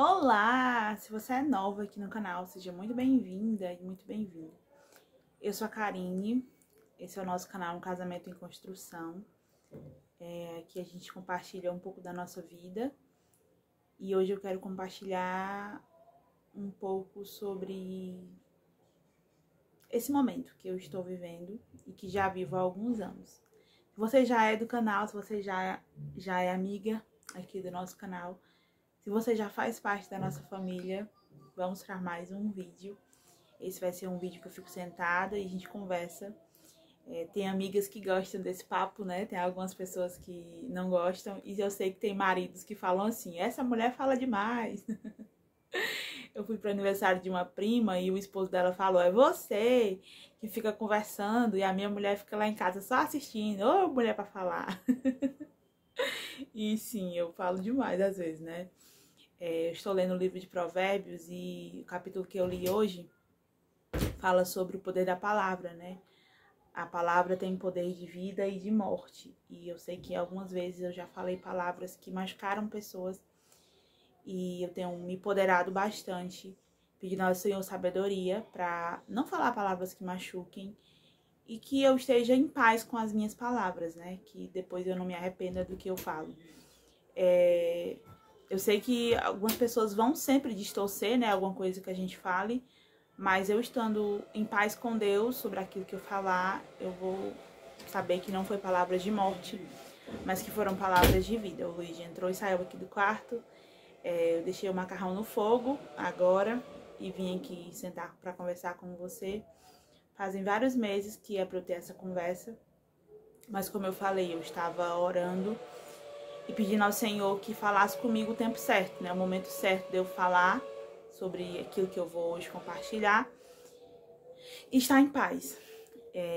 Olá! Se você é nova aqui no canal, seja muito bem-vinda e muito bem-vindo. Eu sou a Karine, esse é o nosso canal Um Casamento em Construção. Aqui a gente compartilha um pouco da nossa vida e hoje eu quero compartilhar um pouco sobre esse momento que eu estou vivendo e que já vivo há alguns anos. Se você já é do canal, se você já é amiga aqui do nosso canal, se você já faz parte da nossa família, vamos para mais um vídeo. Esse vai ser um vídeo que eu fico sentada e a gente conversa. Tem amigas que gostam desse papo, né? Tem algumas pessoas que não gostam. E eu sei que tem maridos que falam assim, essa mulher fala demais. Eu fui para o aniversário de uma prima e o esposo dela falou, é você que fica conversando e a minha mulher fica lá em casa só assistindo. Ô, mulher para falar. E sim, eu falo demais às vezes, né? Eu estou lendo o livro de Provérbios e o capítulo que eu li hoje fala sobre o poder da palavra, né? A palavra tem poder de vida e de morte. E eu sei que algumas vezes eu já falei palavras que machucaram pessoas e eu tenho me empoderado bastante, pedindo ao Senhor sabedoria para não falar palavras que machuquem e que eu esteja em paz com as minhas palavras, né? Que depois eu não me arrependa do que eu falo. Eu sei que algumas pessoas vão sempre distorcer, né, alguma coisa que a gente fale, mas eu estando em paz com Deus sobre aquilo que eu falar, eu vou saber que não foi palavras de morte, mas que foram palavras de vida. O Luigi entrou e saiu aqui do quarto, eu deixei o macarrão no fogo agora e vim aqui sentar para conversar com você. Fazem vários meses que é para eu ter essa conversa, mas como eu falei, eu estava orando e pedindo ao Senhor que falasse comigo o tempo certo, né? O momento certo de eu falar sobre aquilo que eu vou hoje compartilhar e estar em paz.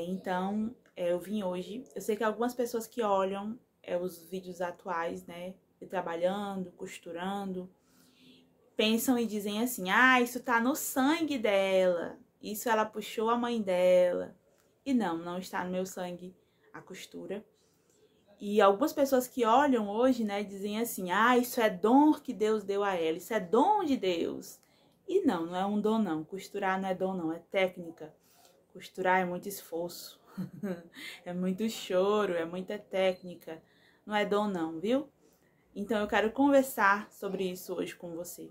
Então, eu vim hoje. Eu sei que algumas pessoas que olham os vídeos atuais, né? Eu trabalhando, costurando, pensam e dizem assim, ah, isso tá no sangue dela. Isso ela puxou a mãe dela. E não está no meu sangue a costura. E algumas pessoas que olham hoje, né, dizem assim, ah, isso é dom que Deus deu a ela, isso é dom de Deus. E não é um dom não, costurar não é dom não, é técnica. Costurar é muito esforço, é muito choro, é muita técnica, não é dom não, viu? Então eu quero conversar sobre isso hoje com você.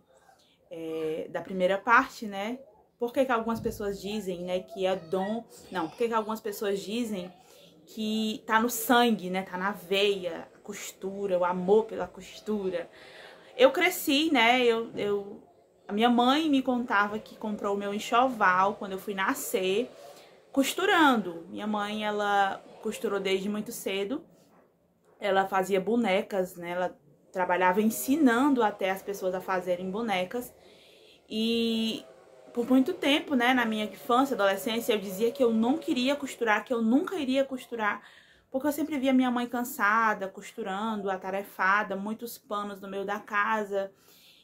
Da primeira parte, né, por que algumas pessoas dizem, né, que é dom, não, por que algumas pessoas dizem que tá no sangue, né? Tá na veia, a costura, o amor pela costura. Eu cresci, né? A minha mãe me contava que comprou o meu enxoval quando eu fui nascer, costurando. Minha mãe, ela costurou desde muito cedo. Ela fazia bonecas, né? Ela trabalhava ensinando até as pessoas a fazerem bonecas. E por muito tempo, né, na minha infância, adolescência, eu dizia que eu não queria costurar, que eu nunca iria costurar, porque eu sempre via minha mãe cansada, costurando, atarefada, muitos panos no meio da casa,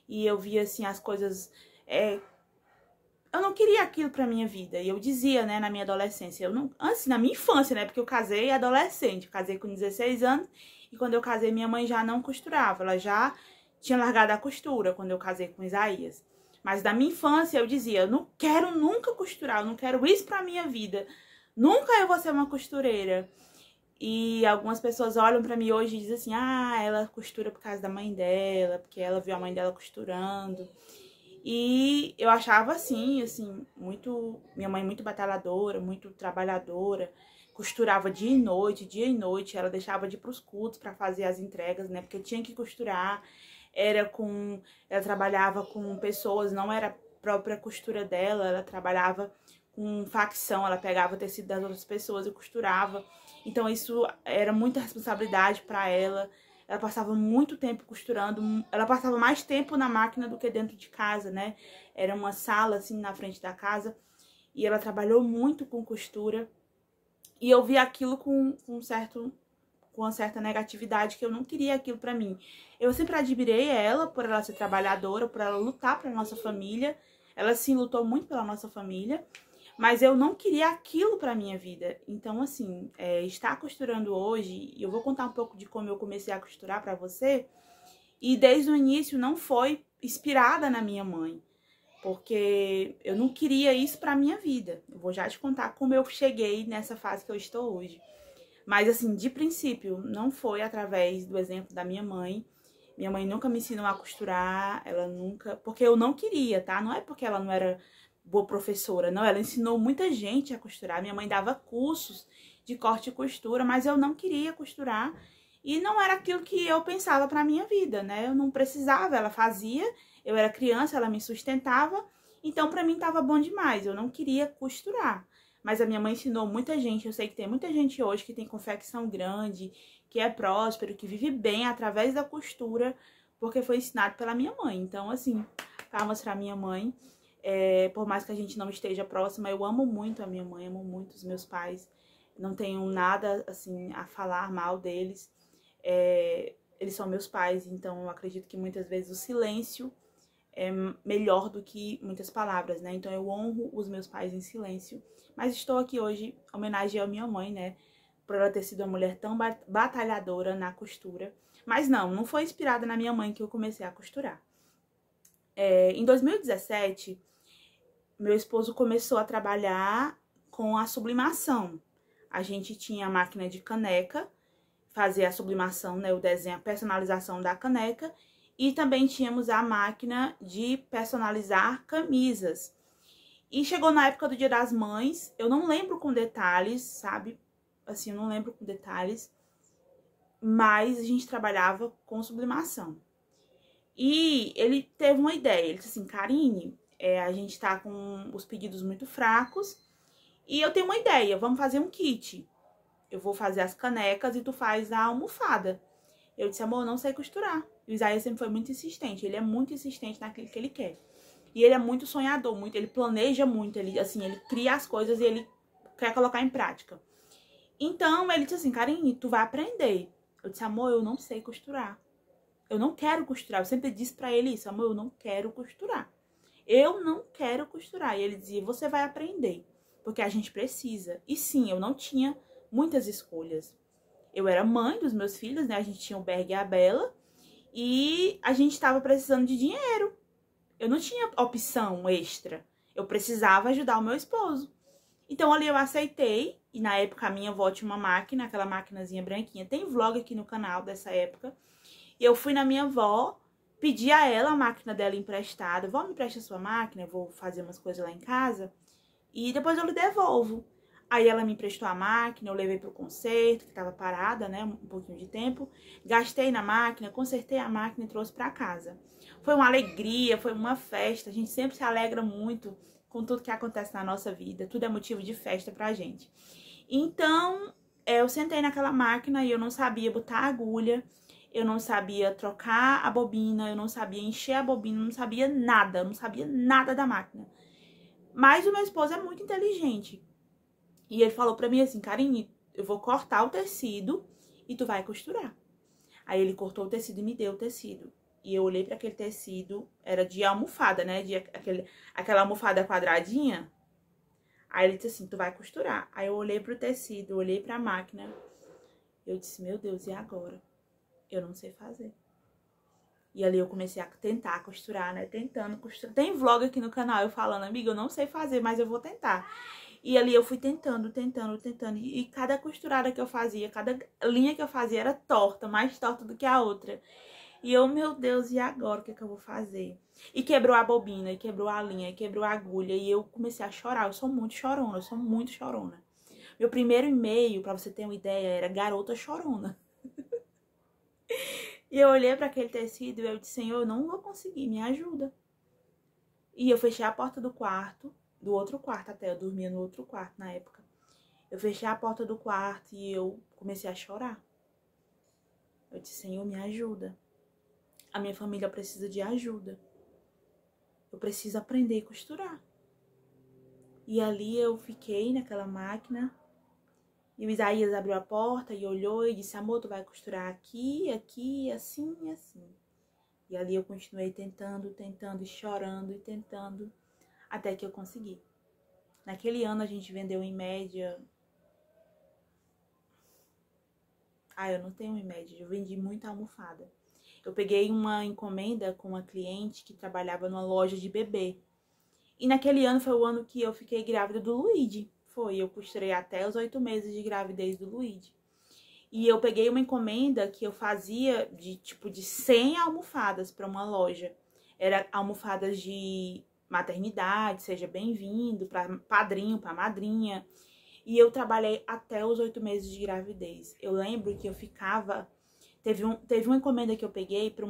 e eu via, assim, as coisas... Eu não queria aquilo pra minha vida, e eu dizia, né, na minha adolescência, eu não... Antes, na minha infância, né, porque eu casei adolescente, eu casei com 16 anos, e quando eu casei, minha mãe já não costurava, ela já tinha largado a costura quando eu casei com Isaías. Mas da minha infância eu dizia, eu não quero nunca costurar, eu não quero isso pra minha vida. Nunca eu vou ser uma costureira. E algumas pessoas olham pra mim hoje e dizem assim, ah, ela costura por causa da mãe dela, porque ela viu a mãe dela costurando. E eu achava assim, minha mãe muito batalhadora, muito trabalhadora, costurava dia e noite, ela deixava de ir pros cultos pra fazer as entregas, né, porque tinha que costurar. Ela trabalhava com pessoas, não era a própria costura dela, ela trabalhava com facção, ela pegava o tecido das outras pessoas e costurava. Então isso era muita responsabilidade para ela. Ela passava muito tempo costurando, ela passava mais tempo na máquina do que dentro de casa, né? Era uma sala assim na frente da casa e ela trabalhou muito com costura. E eu vi aquilo com uma certa negatividade, que eu não queria aquilo pra mim. Eu sempre admirei ela por ela ser trabalhadora, por ela lutar pra nossa família. Ela sim lutou muito pela nossa família, mas eu não queria aquilo pra minha vida. Então, assim, estar costurando hoje, e eu vou contar um pouco de como eu comecei a costurar pra você. E desde o início não foi inspirada na minha mãe, porque eu não queria isso pra minha vida. Eu vou já te contar como eu cheguei nessa fase que eu estou hoje. Mas assim, de princípio, não foi através do exemplo da minha mãe. Minha mãe nunca me ensinou a costurar, ela nunca... Porque eu não queria, tá? Não é porque ela não era boa professora, não. Ela ensinou muita gente a costurar. Minha mãe dava cursos de corte e costura, mas eu não queria costurar. E não era aquilo que eu pensava pra minha vida, né? Eu não precisava, ela fazia. Eu era criança, ela me sustentava. Então, pra mim, tava bom demais. Eu não queria costurar. Mas a minha mãe ensinou muita gente. Eu sei que tem muita gente hoje que tem confecção grande, que é próspero, que vive bem através da costura, porque foi ensinado pela minha mãe. Então, assim, palmas pra minha mãe. Por mais que a gente não esteja próxima, eu amo muito a minha mãe, amo muito os meus pais. Não tenho nada, assim, a falar mal deles. Eles são meus pais, então eu acredito que muitas vezes o silêncio é melhor do que muitas palavras, né? Então eu honro os meus pais em silêncio. Mas estou aqui hoje homenageando a minha mãe, né? Por ela ter sido uma mulher tão batalhadora na costura. Mas não foi inspirada na minha mãe que eu comecei a costurar. Em 2017, meu esposo começou a trabalhar com a sublimação. A gente tinha a máquina de caneca, fazer a sublimação, né? O desenho, a personalização da caneca. E também tínhamos a máquina de personalizar camisas. E chegou na época do Dia das Mães, eu não lembro com detalhes, sabe? Assim, eu não lembro com detalhes, mas a gente trabalhava com sublimação. E ele teve uma ideia, ele disse assim, Karine, a gente tá com os pedidos muito fracos e eu tenho uma ideia, vamos fazer um kit. Eu vou fazer as canecas e tu faz a almofada. Eu disse, amor, eu não sei costurar. E o Isaías sempre foi muito insistente, ele é muito insistente naquilo que ele quer. E ele é muito sonhador, ele planeja muito, ele cria as coisas e ele quer colocar em prática. Então, ele disse assim, Karine, tu vai aprender. Eu disse, amor, eu não sei costurar. Eu não quero costurar. Eu sempre disse pra ele isso, amor, eu não quero costurar. Eu não quero costurar. E ele dizia, você vai aprender, porque a gente precisa. E sim, eu não tinha muitas escolhas. Eu era mãe dos meus filhos, né? A gente tinha o Berg e a Bela. E a gente estava precisando de dinheiro. Eu não tinha opção extra. Eu precisava ajudar o meu esposo. Então ali eu aceitei. E na época a minha avó tinha uma máquina, aquela maquinazinha branquinha. Tem vlog aqui no canal dessa época. E eu fui na minha avó, pedi a ela a máquina dela emprestada. Vó, me empresta a sua máquina, eu vou fazer umas coisas lá em casa. E depois eu lhe devolvo. Aí ela me emprestou a máquina, eu levei pro conserto, que tava parada, né, um pouquinho de tempo. Gastei na máquina, consertei a máquina e trouxe pra casa. Foi uma alegria, foi uma festa. A gente sempre se alegra muito com tudo que acontece na nossa vida. Tudo é motivo de festa pra gente. Então, eu sentei naquela máquina e eu não sabia botar agulha. Eu não sabia trocar a bobina, eu não sabia encher a bobina, eu não sabia nada da máquina. Mas o meu esposo é muito inteligente. E ele falou pra mim assim, Karine, eu vou cortar o tecido e tu vai costurar. Aí ele cortou o tecido e me deu o tecido. E eu olhei pra aquele tecido, era de almofada, né? Aquela almofada quadradinha. Aí ele disse assim, tu vai costurar. Aí eu olhei pro tecido, olhei pra máquina. Eu disse, meu Deus, e agora? Eu não sei fazer. E ali eu comecei a tentar costurar, né? Tentando costurar. Tem vlog aqui no canal eu falando, amiga, eu não sei fazer, mas eu vou tentar. E ali eu fui tentando. E cada costurada que eu fazia, cada linha que eu fazia era torta, mais torta do que a outra. E eu, meu Deus, e agora o que é que eu vou fazer? E quebrou a bobina, e quebrou a linha, e quebrou a agulha. E eu comecei a chorar. Eu sou muito chorona. Meu primeiro e-mail, pra você ter uma ideia, era garota chorona. E eu olhei para aquele tecido e eu disse, Senhor, eu não vou conseguir, me ajuda. E eu fechei a porta do quarto, do outro quarto até, eu dormia no outro quarto na época. Eu fechei a porta do quarto e eu comecei a chorar. Eu disse, Senhor, me ajuda. A minha família precisa de ajuda. Eu preciso aprender a costurar. E ali eu fiquei naquela máquina. E o Isaías abriu a porta e olhou e disse, amor, tu vai costurar aqui, aqui, assim e assim. E ali eu continuei tentando, e chorando e tentando, até que eu consegui. Naquele ano a gente vendeu em média... eu não tenho em média, eu vendi muita almofada. Eu peguei uma encomenda com uma cliente que trabalhava numa loja de bebê. E naquele ano foi o ano que eu fiquei grávida do Luigi. Eu costurei até os 8 meses de gravidez do Luigi. E eu peguei uma encomenda que eu fazia de 100 almofadas para uma loja. Era almofadas de maternidade, seja bem-vindo, para padrinho, para madrinha. E eu trabalhei até os 8 meses de gravidez. Eu lembro que eu ficava... Teve uma encomenda que eu peguei para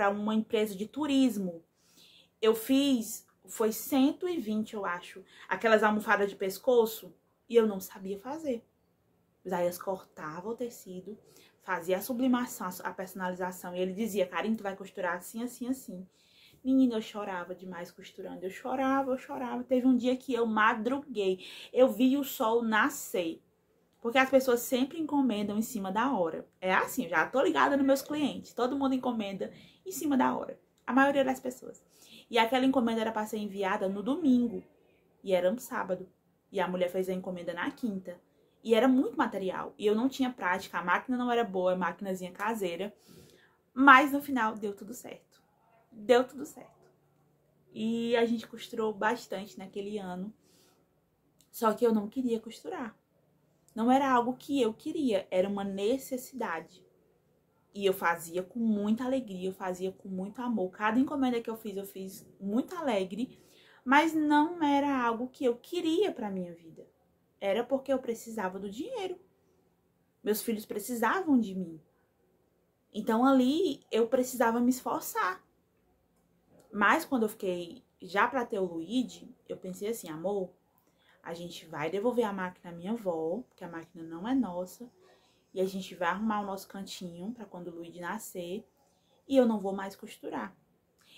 uma empresa de turismo. Eu fiz, foi 120, eu acho, aquelas almofadas de pescoço, e eu não sabia fazer. Os Isaías cortava o tecido, fazia a sublimação, a personalização, e ele dizia, Karine, tu vai costurar assim, assim, assim. Menina, eu chorava demais costurando, eu chorava. Teve um dia que eu madruguei, eu vi o sol nascer. Porque as pessoas sempre encomendam em cima da hora. É assim, eu já tô ligada nos meus clientes. Todo mundo encomenda em cima da hora. A maioria das pessoas. E aquela encomenda era para ser enviada no domingo. E era um sábado. E a mulher fez a encomenda na quinta. E era muito material. E eu não tinha prática. A máquina não era boa, a maquinazinha caseira. Mas no final deu tudo certo. Deu tudo certo. E a gente costurou bastante naquele ano. Só que eu não queria costurar. Não era algo que eu queria, era uma necessidade. E eu fazia com muita alegria, eu fazia com muito amor. Cada encomenda que eu fiz muito alegre, mas não era algo que eu queria para minha vida. Era porque eu precisava do dinheiro. Meus filhos precisavam de mim. Então ali eu precisava me esforçar. Mas quando eu fiquei já para ter o Luigi, eu pensei assim, amor, a gente vai devolver a máquina à minha avó, porque a máquina não é nossa. E a gente vai arrumar o nosso cantinho para quando o Luigi nascer. E eu não vou mais costurar.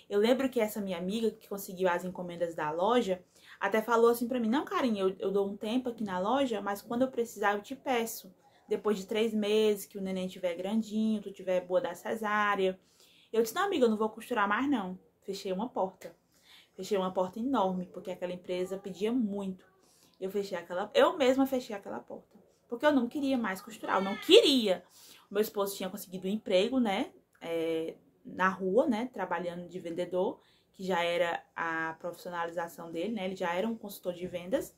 Eu lembro que essa minha amiga que conseguiu as encomendas da loja, até falou assim pra mim, não, Karine, eu dou um tempo aqui na loja, mas quando eu precisar eu te peço. Depois de 3 meses, que o neném estiver grandinho, tu tiver boa da cesárea. Eu disse, não, amiga, eu não vou costurar mais não. Fechei uma porta. Fechei uma porta enorme, porque aquela empresa pedia muito. Eu mesma fechei aquela porta. Porque eu não queria mais costurar, eu não queria. O meu esposo tinha conseguido um emprego, né? Na rua, né? Trabalhando de vendedor, que já era a profissionalização dele, né? Ele já era um consultor de vendas.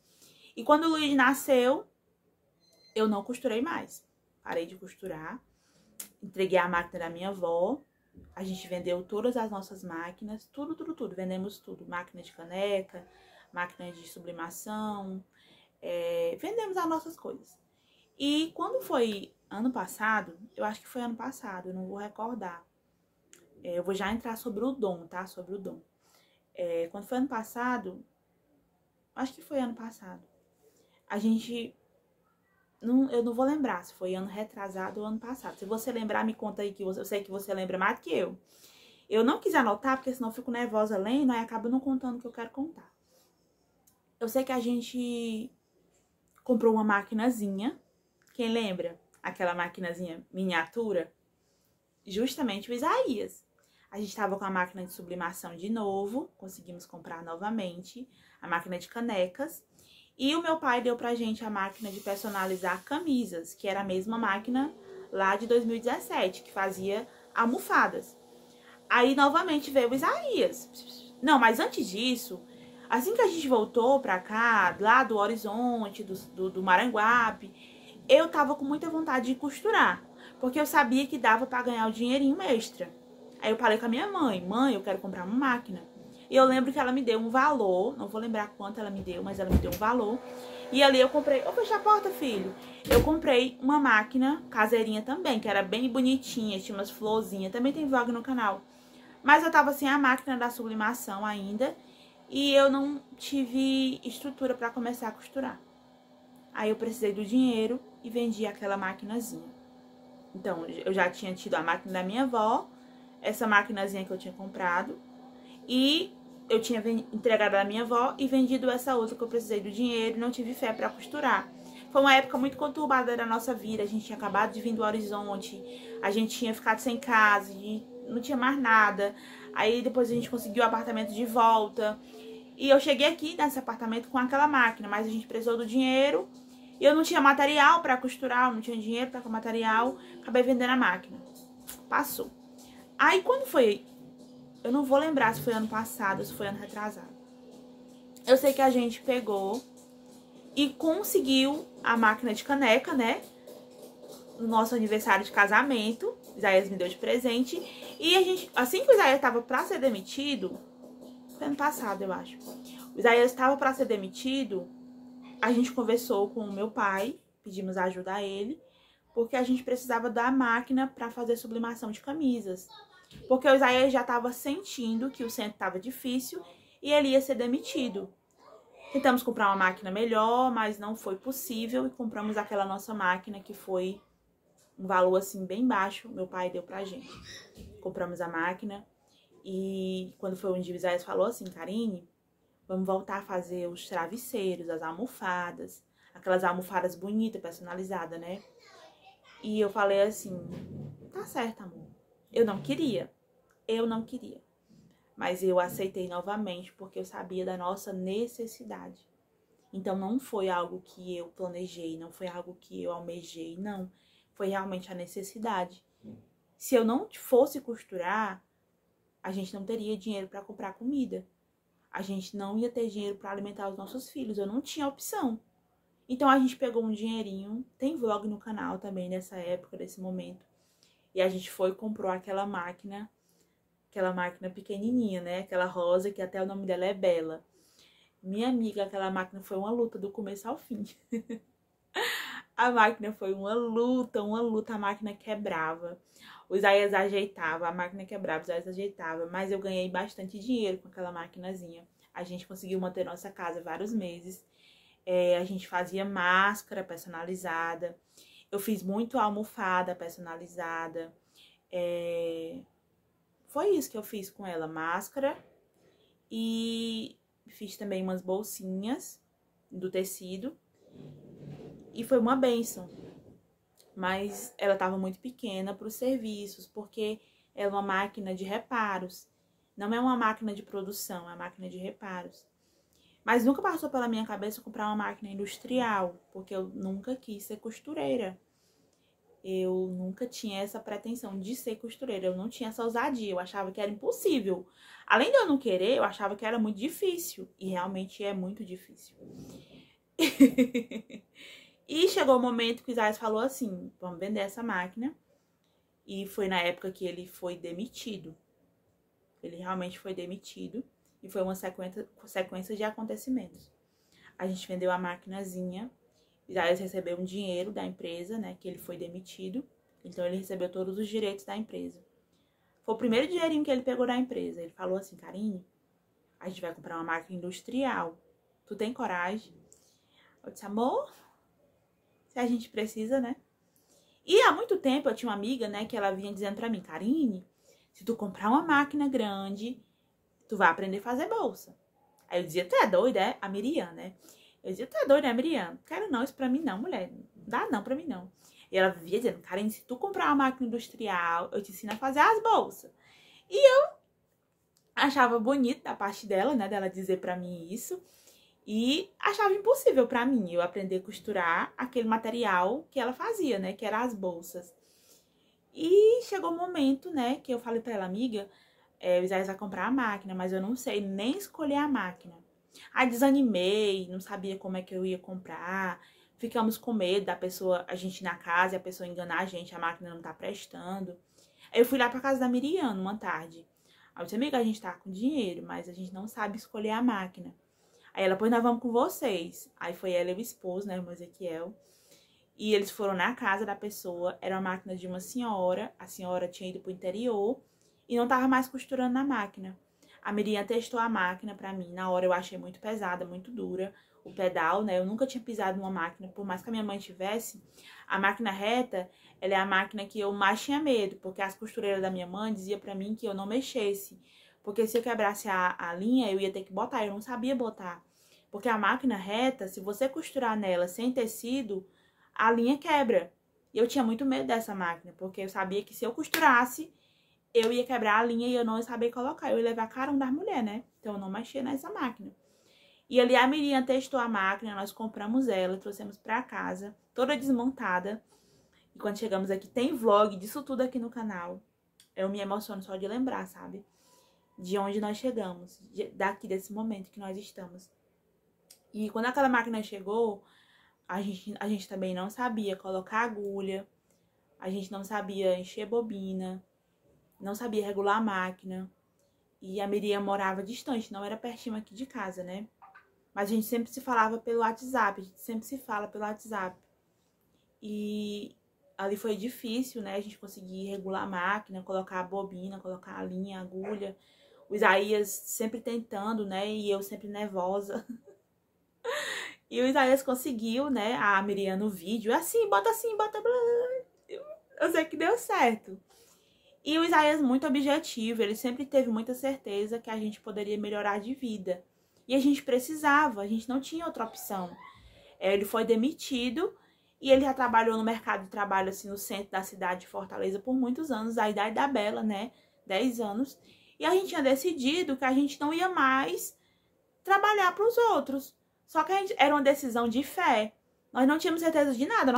E quando o Luiz nasceu, eu não costurei mais. Parei de costurar. Entreguei a máquina da minha avó. A gente vendeu todas as nossas máquinas. Tudo. Vendemos tudo. Máquina de caneca, máquina de sublimação, vendemos as nossas coisas. E quando foi ano passado, eu acho que foi ano passado, eu não vou recordar. Eu vou já entrar sobre o dom, tá? Sobre o dom. Quando foi ano passado, acho que foi ano passado, a gente... eu não vou lembrar se foi ano retrasado ou ano passado. Se você lembrar, me conta aí, que eu sei que você lembra mais do que eu. Eu não quis anotar, porque senão eu fico nervosa lendo, aí acabo não contando o que eu quero contar. Eu sei que a gente comprou uma maquinazinha. Quem lembra? Aquela maquinazinha miniatura. Justamente o Isaías. A gente estava com a máquina de sublimação de novo. Conseguimos comprar novamente. A máquina de canecas. E o meu pai deu pra gente a máquina de personalizar camisas. Que era a mesma máquina lá de 2017. Que fazia almofadas. Aí novamente veio o Isaías. Não, mas antes disso... Assim que a gente voltou pra cá, lá do Horizonte, do Maranguape, eu tava com muita vontade de costurar. Porque eu sabia que dava pra ganhar o dinheirinho extra. Aí eu falei com a minha mãe, eu quero comprar uma máquina. E eu lembro que ela me deu um valor, não vou lembrar quanto ela me deu, mas ela me deu um valor. E ali eu comprei, fecha a porta, filho. Eu comprei uma máquina caseirinha também, que era bem bonitinha, tinha umas florzinhas, também tem vlog no canal. Mas eu tava sem a máquina da sublimação ainda. E eu não tive estrutura para começar a costurar. Aí eu precisei do dinheiro e vendi aquela maquinazinha. Então, eu já tinha tido a máquina da minha avó, essa maquinazinha que eu tinha comprado. E eu tinha entregado da minha avó e vendido essa outra que eu precisei do dinheiro e não tive fé para costurar. Foi uma época muito conturbada da nossa vida. A gente tinha acabado de vir do Horizonte, a gente tinha ficado sem casa, não tinha mais nada. Aí depois a gente conseguiu o apartamento de volta. E eu cheguei aqui nesse apartamento com aquela máquina, mas a gente precisou do dinheiro. E eu não tinha material para costurar, eu não tinha dinheiro para comprar material. Acabei vendendo a máquina. Passou. Aí quando foi, eu não vou lembrar se foi ano passado ou se foi ano retrasado. Eu sei que a gente pegou e conseguiu a máquina de caneca, né? No nosso aniversário de casamento. Isaías me deu de presente. E a gente, assim que o Isaías estava pra ser demitido, foi ano passado, eu acho. O Isaías estava pra ser demitido, a gente conversou com o meu pai, pedimos ajuda a ele, porque a gente precisava da máquina para fazer sublimação de camisas. Porque o Isaías já estava sentindo que o centro estava difícil e ele ia ser demitido. Tentamos comprar uma máquina melhor, mas não foi possível e compramos aquela nossa máquina que foi um valor assim bem baixo, meu pai deu pra gente. Compramos a máquina e quando foi um dia o Isaías falou assim, Karine, vamos voltar a fazer os travesseiros, as almofadas, aquelas almofadas bonitas, personalizadas, né? E eu falei assim, tá certo, amor. Eu não queria. Mas eu aceitei novamente porque eu sabia da nossa necessidade. Então não foi algo que eu planejei, não foi algo que eu almejei, não. Foi realmente a necessidade. Se eu não fosse costurar, a gente não teria dinheiro para comprar comida. A gente não ia ter dinheiro para alimentar os nossos filhos. Eu não tinha opção. Então a gente pegou um dinheirinho. Tem vlog no canal também nessa época, nesse momento. E a gente foi e comprou aquela máquina pequenininha, né? Aquela rosa que até o nome dela é Bela. Minha amiga, aquela máquina foi uma luta do começo ao fim. A máquina foi uma luta, a máquina quebrava. O Isaías ajeitava, a máquina quebrava, o Isaías ajeitava. Mas eu ganhei bastante dinheiro com aquela maquinazinha. A gente conseguiu manter nossa casa vários meses. A gente fazia máscara personalizada. Eu fiz muito almofada personalizada. Foi isso que eu fiz com ela, máscara. E fiz também umas bolsinhas do tecido. E foi uma bênção. Mas ela estava muito pequena para os serviços, porque é uma máquina de reparos. Não é uma máquina de produção, é uma máquina de reparos. Mas nunca passou pela minha cabeça comprar uma máquina industrial, porque eu nunca quis ser costureira. Eu nunca tinha essa pretensão de ser costureira, eu não tinha essa ousadia, eu achava que era impossível. Além de eu não querer, eu achava que era muito difícil, e realmente é muito difícil. E chegou o momento que o Isaías falou assim, vamos vender essa máquina. E foi na época que ele foi demitido. Ele realmente foi demitido. E foi uma sequência de acontecimentos. A gente vendeu a maquinazinha. Isaías recebeu um dinheiro da empresa, né? Que ele foi demitido. Então ele recebeu todos os direitos da empresa. Foi o primeiro dinheirinho que ele pegou da empresa. Ele falou assim, Karine, a gente vai comprar uma máquina industrial. Tu tem coragem? Eu disse, amor, se a gente precisa, né? E há muito tempo eu tinha uma amiga, né, que ela vinha dizendo pra mim, Karine, se tu comprar uma máquina grande, tu vai aprender a fazer bolsa. Aí eu dizia, tu é doida, é? A Miriam, né? Eu dizia, tu é doida, é, Miriam? Quero não, isso pra mim não, mulher. Não dá não pra mim não. E ela vivia dizendo, Karine, se tu comprar uma máquina industrial, eu te ensino a fazer as bolsas. E eu achava bonito da parte dela, né, dela dizer pra mim isso. E achava impossível pra mim eu aprender a costurar aquele material que ela fazia, né? Que eram as bolsas. E chegou o momento, né? Que eu falei pra ela, amiga, o Isaías vai comprar a máquina, mas eu não sei nem escolher a máquina. Aí desanimei, não sabia como é que eu ia comprar. Ficamos com medo da pessoa, a gente ir na casa e a pessoa enganar a gente, a máquina não tá prestando. Aí eu fui lá pra casa da Miriam uma tarde. Aí eu disse, amiga, a gente tá com dinheiro, mas a gente não sabe escolher a máquina. Aí ela, pois nós vamos com vocês. Aí foi ela e o esposo, né, o irmão Ezequiel. E eles foram na casa da pessoa. Era uma máquina de uma senhora. A senhora tinha ido pro interior e não tava mais costurando na máquina. A Miriam testou a máquina pra mim. Na hora eu achei muito pesada, muito dura. O pedal, né, eu nunca tinha pisado numa máquina. Por mais que a minha mãe tivesse, a máquina reta, ela é a máquina que eu mais tinha medo. Porque as costureiras da minha mãe diziam pra mim que eu não mexesse. Porque se eu quebrasse a linha, eu ia ter que botar. Eu não sabia botar. Porque a máquina reta, se você costurar nela sem tecido, a linha quebra. E eu tinha muito medo dessa máquina. Porque eu sabia que se eu costurasse, eu ia quebrar a linha e eu não ia saber colocar. Eu ia levar carão das mulheres, né? Então eu não mexia nessa máquina. E ali a Miriam testou a máquina, nós compramos ela, trouxemos pra casa, toda desmontada. E quando chegamos aqui, tem vlog disso tudo aqui no canal. Eu me emociono só de lembrar, sabe? De onde nós chegamos, daqui desse momento que nós estamos. E quando aquela máquina chegou, a gente também não sabia colocar agulha, a gente não sabia encher bobina, não sabia regular a máquina. E a Miriam morava distante, não era pertinho aqui de casa, né? Mas a gente sempre se falava pelo WhatsApp, a gente sempre se fala pelo WhatsApp. E ali foi difícil, né? A gente conseguir regular a máquina, colocar a bobina, colocar a linha, a agulha. O Isaías sempre tentando, né? E eu sempre nervosa. E o Isaías conseguiu, né? A Miriam no vídeo. Assim, bota assim, bota... Eu sei que deu certo. E o Isaías muito objetivo. Ele sempre teve muita certeza que a gente poderia melhorar de vida. E a gente precisava, a gente não tinha outra opção. Ele foi demitido e ele já trabalhou no mercado de trabalho, assim, no centro da cidade de Fortaleza por muitos anos, a idade da Bela, né? 10 anos. E a gente tinha decidido que a gente não ia mais trabalhar para os outros. Só que era uma decisão de fé. Nós não tínhamos certeza de nada,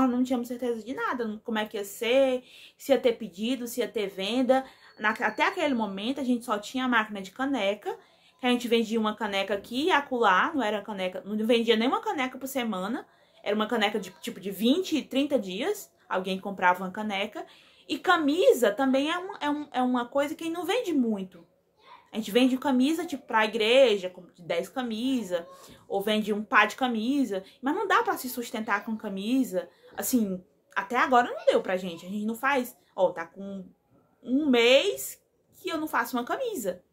como é que ia ser, se ia ter pedido, se ia ter venda. Até aquele momento a gente só tinha a máquina de caneca, que a gente vendia uma caneca aqui e acolá, não era caneca, não vendia nem uma caneca por semana, era uma caneca de tipo de 20, 30 dias, alguém comprava uma caneca. E camisa também é uma coisa que não vende muito. A gente vende camisa, tipo, pra igreja, como de 10 camisas, ou vende um par de camisa, mas não dá pra se sustentar com camisa. Assim, até agora não deu pra gente. A gente não faz... Ó, tá com um mês que eu não faço uma camisa.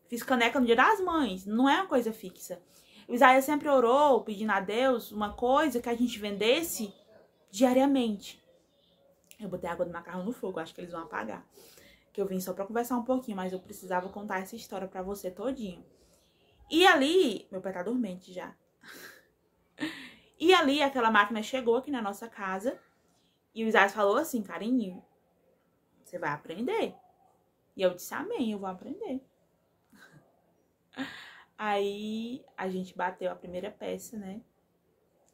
Fiz caneca no Dia das Mães, não é uma coisa fixa. O Isaías sempre orou, pedindo a Deus uma coisa que a gente vendesse diariamente. Eu botei água do macarrão no fogo, acho que eles vão apagar. Que eu vim só pra conversar um pouquinho, mas eu precisava contar essa história pra você todinho. E ali... Meu pai tá dormente já. E ali, aquela máquina chegou aqui na nossa casa. E o Isaías falou assim, carinho, você vai aprender. E eu disse, amém, eu vou aprender. Aí, a gente bateu a primeira peça, né?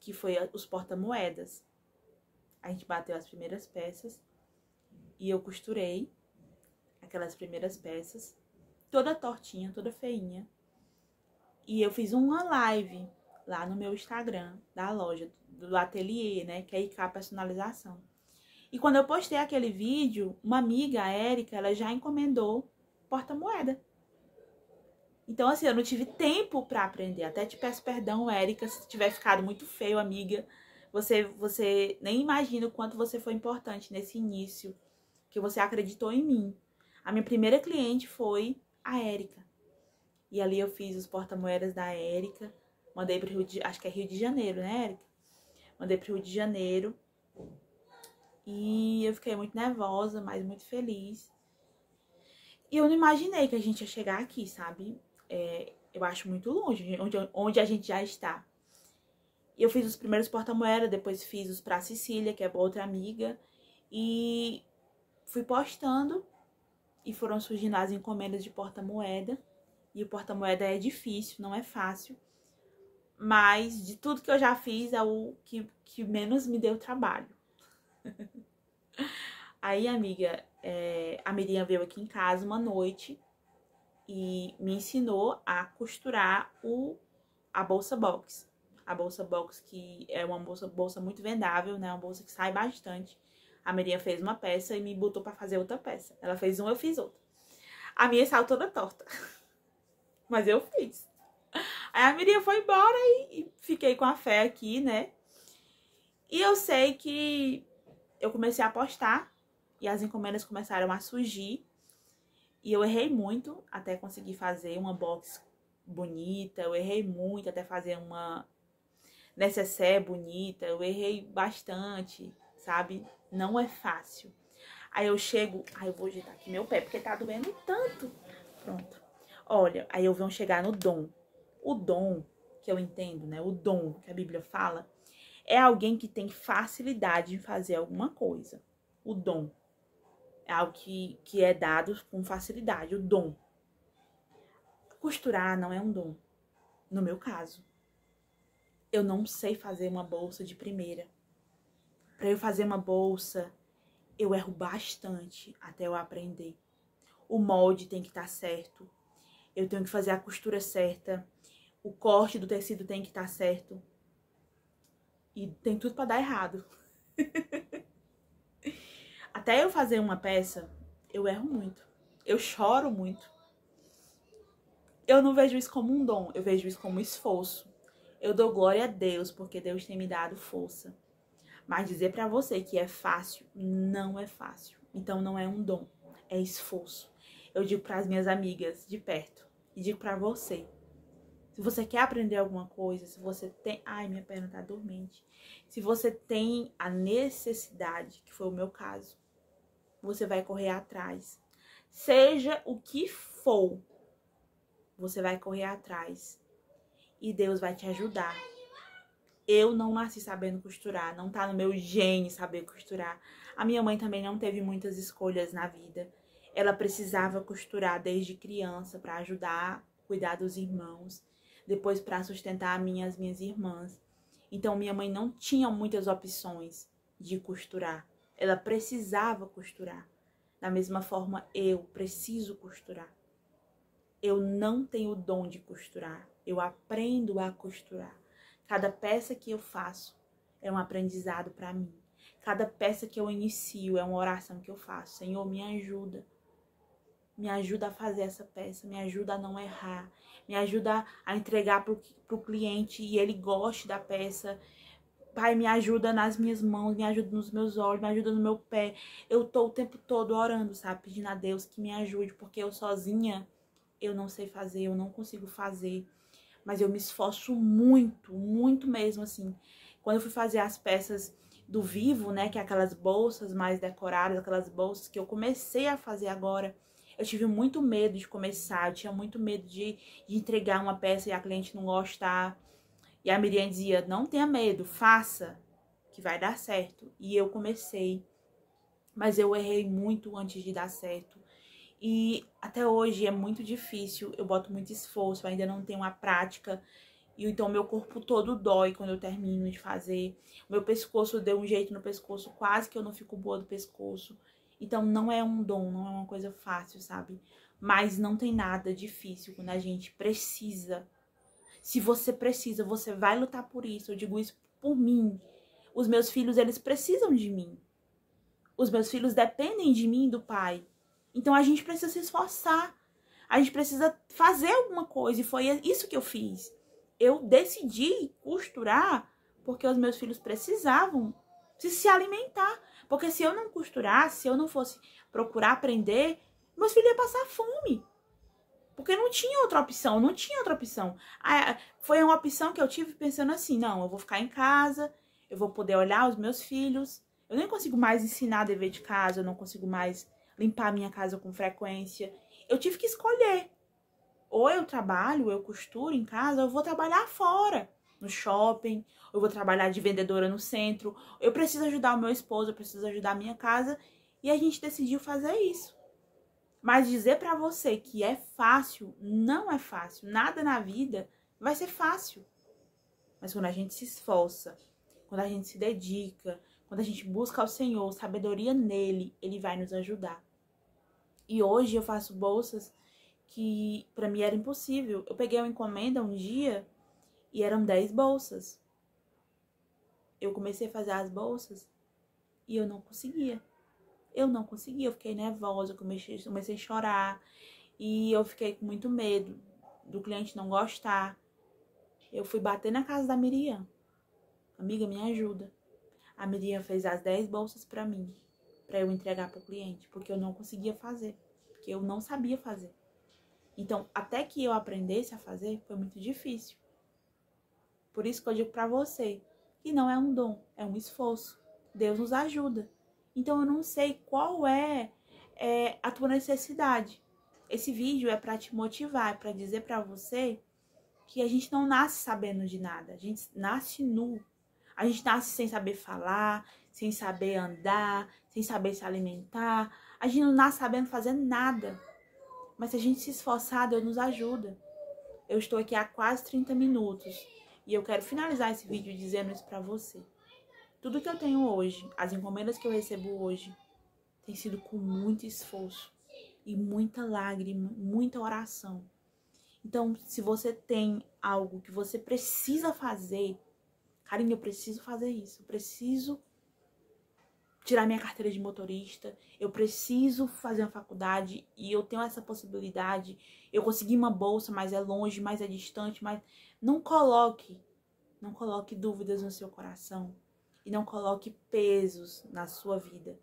Que foi os porta-moedas. A gente bateu as primeiras peças. E eu costurei aquelas primeiras peças, toda tortinha, toda feinha. E eu fiz uma live lá no meu Instagram, da loja, do ateliê, né, que é IK Personalização. E quando eu postei aquele vídeo, uma amiga, a Érica, ela já encomendou porta-moeda. Então, assim, eu não tive tempo pra aprender. Até te peço perdão, Érica, se tiver ficado muito feio, amiga. Você nem imagina o quanto você foi importante nesse início, que você acreditou em mim. A minha primeira cliente foi a Érica. E ali eu fiz os porta-moedas da Érica. Mandei pro Rio de... Acho que é Rio de Janeiro, né, Érica? Mandei pro Rio de Janeiro. E eu fiquei muito nervosa, mas muito feliz. E eu não imaginei que a gente ia chegar aqui, sabe? Eu acho muito longe, onde a gente já está. E eu fiz os primeiros porta-moedas, depois fiz os pra Cecília, que é outra amiga. E fui postando. E foram surgindo as encomendas de porta-moeda. E o porta-moeda é difícil, não é fácil. Mas de tudo que eu já fiz, é o que menos me deu trabalho. Aí, amiga, a Miriam veio aqui em casa uma noite e me ensinou a costurar a bolsa box. A bolsa box, que é uma bolsa muito vendável, né? Uma bolsa que sai bastante. A Miriam fez uma peça e me botou pra fazer outra peça. Ela fez uma, eu fiz outra. A minha saiu toda torta. Mas eu fiz. Aí a Miriam foi embora e fiquei com a fé aqui, né? E eu sei que eu comecei a postar e as encomendas começaram a surgir. E eu errei muito até conseguir fazer uma box bonita. Eu errei muito até fazer uma necessaire bonita. Eu errei bastante, sabe? Não é fácil. Aí eu chego... Ai, eu vou ajeitar aqui meu pé, porque tá doendo tanto. Pronto. Olha, aí eu venho chegar no dom. O dom, que eu entendo, né? O dom que a Bíblia fala, é alguém que tem facilidade em fazer alguma coisa. O dom. É algo que é dado com facilidade, o dom. Costurar não é um dom. No meu caso. Eu não sei fazer uma bolsa de primeira. Para eu fazer uma bolsa, eu erro bastante até eu aprender. o molde tem que estar certo, eu tenho que fazer a costura certa, o corte do tecido tem que estar certo. E tem tudo pra dar errado. Até eu fazer uma peça, eu erro muito. Eu choro muito. Eu não vejo isso como um dom, eu vejo isso como esforço. Eu dou glória a Deus, porque Deus tem me dado força. Mas dizer pra você que é fácil, não é fácil. Então não é um dom, é esforço. Eu digo pras minhas amigas de perto e digo pra você. Se você quer aprender alguma coisa, se você tem... Ai, minha perna tá dormente. Se você tem a necessidade, que foi o meu caso, você vai correr atrás. Seja o que for, você vai correr atrás. E Deus vai te ajudar. Eu não nasci sabendo costurar, não tá no meu gene saber costurar. A minha mãe também não teve muitas escolhas na vida. Ela precisava costurar desde criança para ajudar a cuidar dos irmãos, depois para sustentar as minhas irmãs. Então minha mãe não tinha muitas opções de costurar. Ela precisava costurar. Da mesma forma, eu preciso costurar. Eu não tenho o dom de costurar. Eu aprendo a costurar. Cada peça que eu faço é um aprendizado para mim. Cada peça que eu inicio é uma oração que eu faço. Senhor, me ajuda. Me ajuda a fazer essa peça. Me ajuda a não errar. Me ajuda a entregar para o cliente e ele goste da peça. Pai, me ajuda nas minhas mãos, me ajuda nos meus olhos, me ajuda no meu pé. Eu tô o tempo todo orando, sabe? Pedindo a Deus que me ajude, porque eu sozinha, eu não sei fazer, eu não consigo fazer. Mas eu me esforço muito, muito mesmo, assim. Quando eu fui fazer as peças do Vivo, né, que é aquelas bolsas mais decoradas, aquelas bolsas que eu comecei a fazer agora, eu tive muito medo de começar, eu tinha muito medo de entregar uma peça e a cliente não gostar. E a Miriam dizia, não tenha medo, faça, que vai dar certo. E eu comecei, mas eu errei muito antes de dar certo. E até hoje é muito difícil, eu boto muito esforço, ainda não tenho a prática. E então meu corpo todo dói quando eu termino de fazer. Meu pescoço deu um jeito no pescoço, quase que eu não fico boa do pescoço. Então não é um dom, não é uma coisa fácil, sabe? Mas não tem nada difícil quando a gente precisa. Se você precisa, você vai lutar por isso. Eu digo isso por mim. Os meus filhos, eles precisam de mim. Os meus filhos dependem de mim e do pai. Então a gente precisa se esforçar. A gente precisa fazer alguma coisa. E foi isso que eu fiz. Eu decidi costurar porque os meus filhos precisavam se alimentar. Porque se eu não costurasse, se eu não fosse procurar aprender, meus filhos iam passar fome. Porque não tinha outra opção, não tinha outra opção. Foi uma opção que eu tive pensando assim, não, eu vou ficar em casa, eu vou poder olhar os meus filhos, eu nem consigo mais ensinar dever de casa, eu não consigo mais limpar a minha casa com frequência. Eu tive que escolher. Ou eu trabalho, eu costuro em casa, ou eu vou trabalhar fora, no shopping, ou eu vou trabalhar de vendedora no centro. Eu preciso ajudar o meu esposo, eu preciso ajudar a minha casa, e a gente decidiu fazer isso. Mas dizer pra você que é fácil, não é fácil. Nada na vida vai ser fácil. Mas quando a gente se esforça, quando a gente se dedica, quando a gente busca ao Senhor, sabedoria nele, ele vai nos ajudar. E hoje eu faço bolsas que pra mim era impossível. Eu peguei uma encomenda um dia e eram 10 bolsas. Eu comecei a fazer as bolsas e eu não conseguia. Eu fiquei nervosa, eu comecei a chorar e eu fiquei com muito medo do cliente não gostar. Eu fui bater na casa da Miriam. Amiga, me ajuda. A Miriam fez as 10 bolsas pra mim, pra eu entregar pro cliente, porque eu não conseguia fazer, porque eu não sabia fazer. Então, até que eu aprendesse a fazer, foi muito difícil. Por isso que eu digo pra você, que não é um dom, é um esforço. Deus nos ajuda. Então eu não sei qual é a tua necessidade. Esse vídeo é para te motivar, é para dizer para você que a gente não nasce sabendo de nada. A gente nasce nu. A gente nasce sem saber falar, sem saber andar, sem saber se alimentar. A gente não nasce sabendo fazer nada. Mas se a gente se esforçar, Deus nos ajuda. Eu estou aqui há quase 30 minutos e eu quero finalizar esse vídeo dizendo isso para você. Tudo que eu tenho hoje, as encomendas que eu recebo hoje, tem sido com muito esforço. e muita lágrima, muita oração. Então, se você tem algo que você precisa fazer, Karine, eu preciso fazer isso, eu preciso tirar minha carteira de motorista, eu preciso fazer uma faculdade e eu tenho essa possibilidade, eu consegui uma bolsa, mas é longe, mas é distante, mas não coloque dúvidas no seu coração e não coloque pesos na sua vida.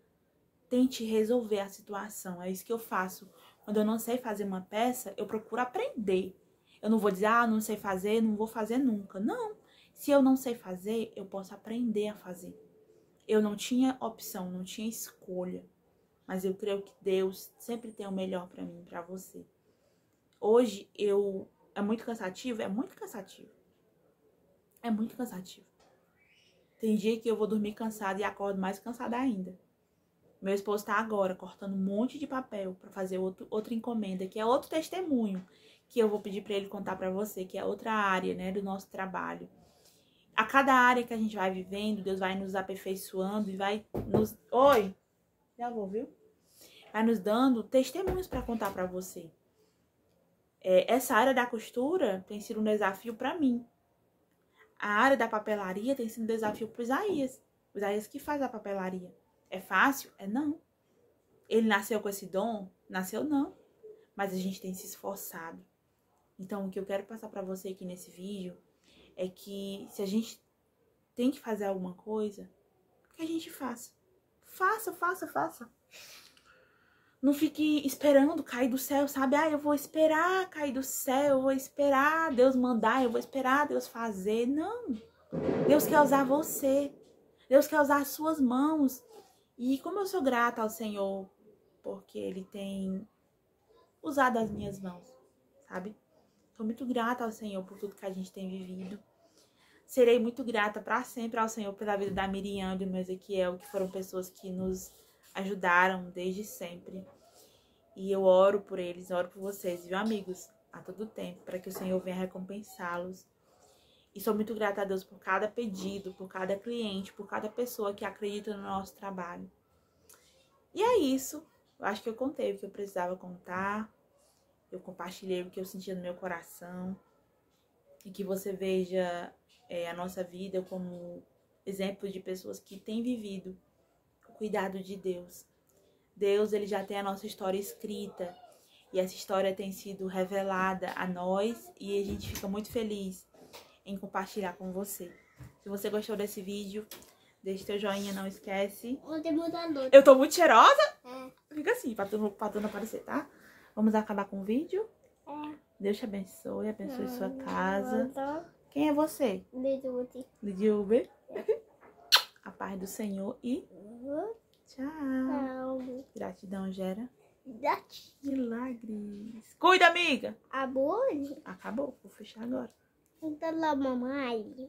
Tente resolver a situação, é isso que eu faço. Quando eu não sei fazer uma peça, eu procuro aprender. Eu não vou dizer, não sei fazer, não vou fazer nunca. Não, se eu não sei fazer, eu posso aprender a fazer. Eu não tinha opção, não tinha escolha. Mas eu creio que Deus sempre tem o melhor pra mim, pra você. Hoje, é muito cansativo? É muito cansativo. É muito cansativo. Tem dia que eu vou dormir cansada e acordo mais cansada ainda. Meu esposo tá agora cortando um monte de papel pra fazer outra encomenda, que é outro testemunho, que eu vou pedir pra ele contar pra você, que é outra área, né, do nosso trabalho. A cada área que a gente vai vivendo, Deus vai nos aperfeiçoando e vai nos... Oi! Já vou, viu? Vai nos dando testemunhos pra contar pra você. Essa área da costura tem sido um desafio pra mim. A área da papelaria tem sido um desafio pro Isaías. O Isaías que faz a papelaria. É fácil? Não. Ele nasceu com esse dom? Nasceu não. Mas a gente tem se esforçado. Então, o que eu quero passar pra você aqui nesse vídeo é que se a gente tem que fazer alguma coisa, que a gente faça. Faça. Não fique esperando cair do céu, sabe? Eu vou esperar cair do céu, eu vou esperar Deus mandar, eu vou esperar Deus fazer. Não. Deus quer usar você. Deus quer usar as suas mãos. E como eu sou grata ao Senhor, porque Ele tem usado as minhas mãos, sabe? Sou muito grata ao Senhor por tudo que a gente tem vivido. Serei muito grata para sempre ao Senhor pela vida da Miriam e do Ezequiel, que foram pessoas que nos ajudaram desde sempre. E eu oro por eles, oro por vocês, viu, amigos? A todo tempo, para que o Senhor venha recompensá-los. E sou muito grata a Deus por cada pedido, por cada cliente, por cada pessoa que acredita no nosso trabalho. E é isso. Eu acho que eu contei o que eu precisava contar. Eu compartilhei o que eu sentia no meu coração. E que você veja a nossa vida como exemplo de pessoas que têm vivido o cuidado de Deus. Deus, ele já tem a nossa história escrita. E essa história tem sido revelada a nós. E a gente fica muito feliz em compartilhar com você. Se você gostou desse vídeo, deixa teu joinha, não esquece. Eu tô muito cheirosa? Fica assim, pra tu não aparecer, tá? Vamos acabar com o vídeo? Deus te abençoe, abençoe sua casa. Quem é você? Lidiuber. A paz do Senhor e tchau. Gratidão gera milagres. Cuida, amiga. Acabou? Acabou, vou fechar agora. Então lá, mamãe.